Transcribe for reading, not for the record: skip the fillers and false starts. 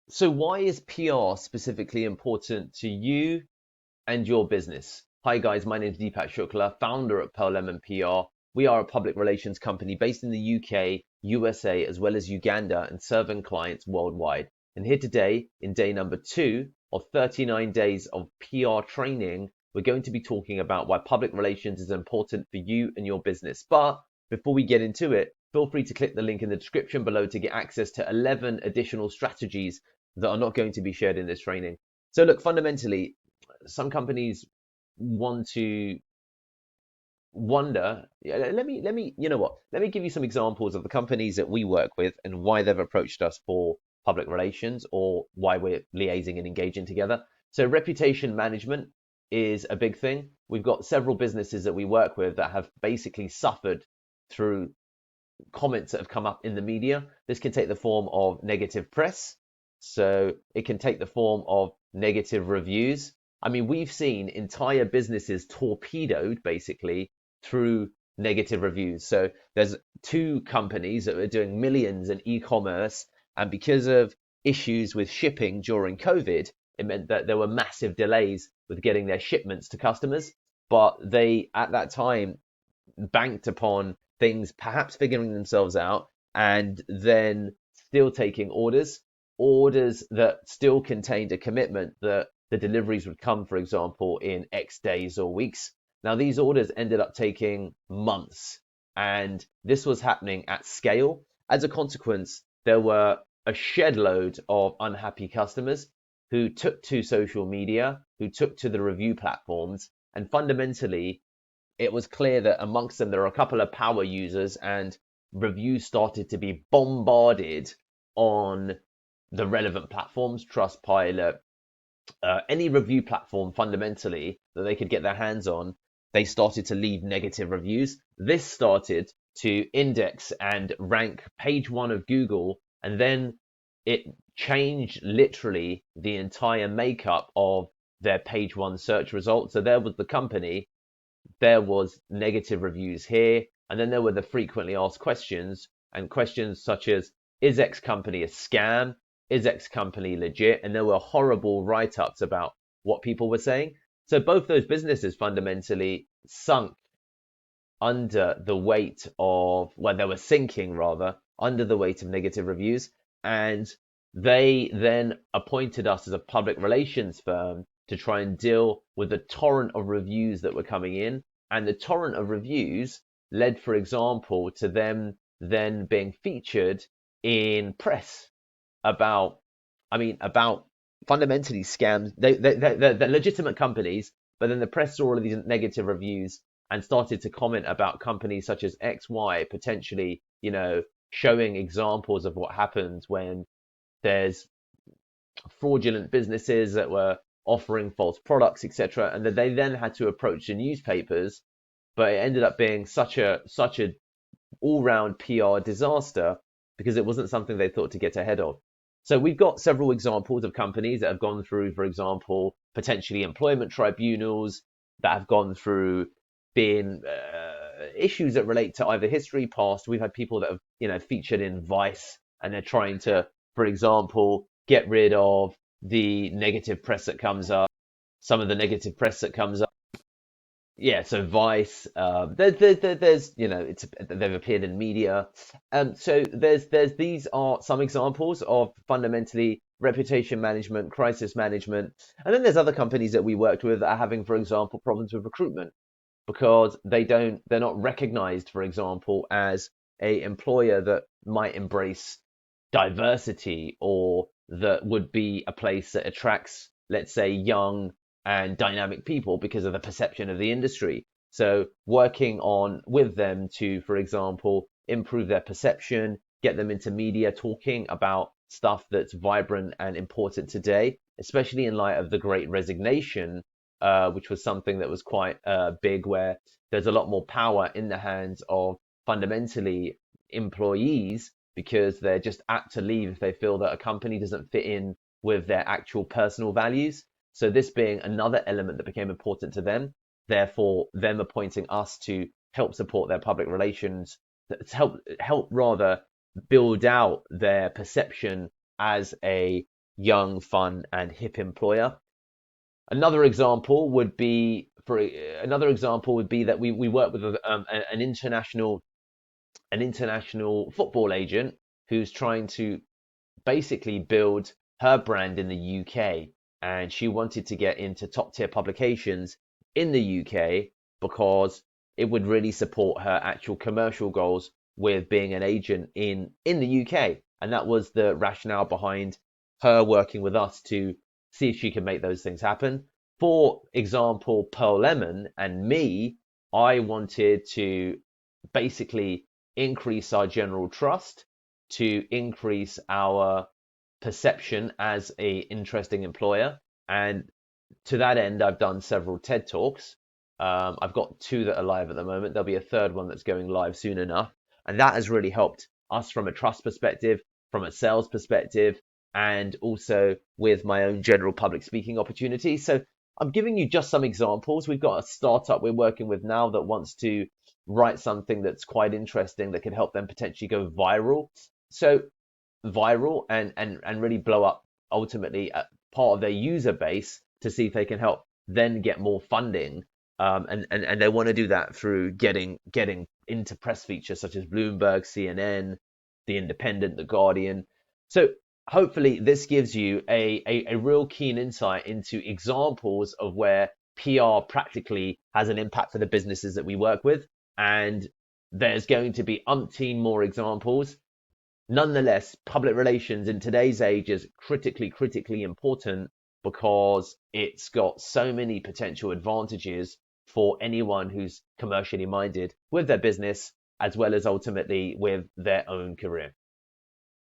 So why is PR specifically important to you and your business? Hi guys, my name is Deepak Shukla, founder at Pearl Lemon PR. We are a public relations company based in the UK, USA, as well as Uganda, and serving clients worldwide. And here today, in day number 2 of 39 days of PR training, we're going to be talking about why public relations is important for you and your business. But before we get into it, feel free to click the link in the description below to get access to 11 additional strategies that are not going to be shared in this training. So look, fundamentally, some companies want to wonder. You know what? Let me give you some examples of the companies that we work with and why they've approached us for public relations or why we're liaising and engaging together. So reputation management is a big thing. We've got several businesses that we work with that have basically suffered through comments that have come up in the media. This can take the form of negative press. So it can take the form of negative reviews. I mean, we've seen entire businesses torpedoed basically through negative reviews. So there's two companies that were doing millions in e-commerce, and because of issues with shipping during COVID, it meant that there were massive delays with getting their shipments to customers. But they, at that time, banked upon things perhaps figuring themselves out and then still taking orders that still contained a commitment that the deliveries would come, for example, in X days or weeks. Now, these orders ended up taking months, and this was happening at scale. As a consequence, there were a shed load of unhappy customers who took to social media, who took to the review platforms, and fundamentally it was clear that amongst them there were a couple of power users, and reviews started to be bombarded on the relevant platforms, Trustpilot, any review platform fundamentally that they could get their hands on. They started to leave negative reviews. This started to index and rank page 1 of Google, and then it changed literally the entire makeup of their page 1 search results. So there was the company, there was negative reviews here, and then there were the frequently asked questions, and questions such as, is X company a scam? Is X company legit? And there were horrible write-ups about what people were saying. So both those businesses fundamentally sunk under the weight of, well, they were sinking rather, under the weight of negative reviews. And they then appointed us as a public relations firm to try and deal with the torrent of reviews that were coming in. And the torrent of reviews led, for example, to them then being featured in press about, about fundamentally scams. They're legitimate companies, but then the press saw all of these negative reviews and started to comment about companies such as XY potentially, showing examples of what happens when there's fraudulent businesses that were offering false products, etc. And that they then had to approach the newspapers, but it ended up being such a all-round PR disaster because it wasn't something they thought to get ahead of. So we've got several examples of companies that have gone through, for example, potentially employment tribunals, that have gone through being issues that relate to either history, past. We've had people that have, featured in Vice, and they're trying to, for example, get rid of the negative press that comes up, some of the negative press that comes up. Yeah, so Vice, there's, they've appeared in media. So these are some examples of fundamentally reputation management, crisis management. And then there's other companies that we worked with that are having, for example, problems with recruitment because they're not recognized, for example, as a employer that might embrace diversity or that would be a place that attracts, let's say, young and dynamic people because of the perception of the industry. So working on with them to, for example, improve their perception, get them into media talking about stuff that's vibrant and important today, especially in light of the Great Resignation, which was something that was quite big, where there's a lot more power in the hands of fundamentally employees because they're just apt to leave if they feel that a company doesn't fit in with their actual personal values. So this being another element that became important to them, therefore them appointing us to help support their public relations, to help rather build out their perception as a young, fun, and hip employer. Another example would be that we work with an international football agent who's trying to basically build her brand in the UK, and she wanted to get into top tier publications in the UK because it would really support her actual commercial goals with being an agent in the UK. And that was the rationale behind her working with us to see if she could make those things happen. For example, Pearl Lemon and me, I wanted to basically increase our general trust, to increase our perception as a interesting employer. And to that end, I've done several TED Talks. I've got two that are live at the moment. There'll be a third one that's going live soon enough. And that has really helped us from a trust perspective, from a sales perspective, and also with my own general public speaking opportunities. So I'm giving you just some examples. We've got a startup we're working with now that wants to write something that's quite interesting that can help them potentially go viral. So viral and really blow up ultimately part of their user base to see if they can help then get more funding. And they want to do that through getting into press features such as Bloomberg, CNN, The Independent, The Guardian. So hopefully this gives you a real keen insight into examples of where PR practically has an impact for the businesses that we work with. And there's going to be umpteen more examples. Nonetheless, public relations in today's age is critically important because it's got so many potential advantages for anyone who's commercially minded with their business, as well as ultimately with their own career.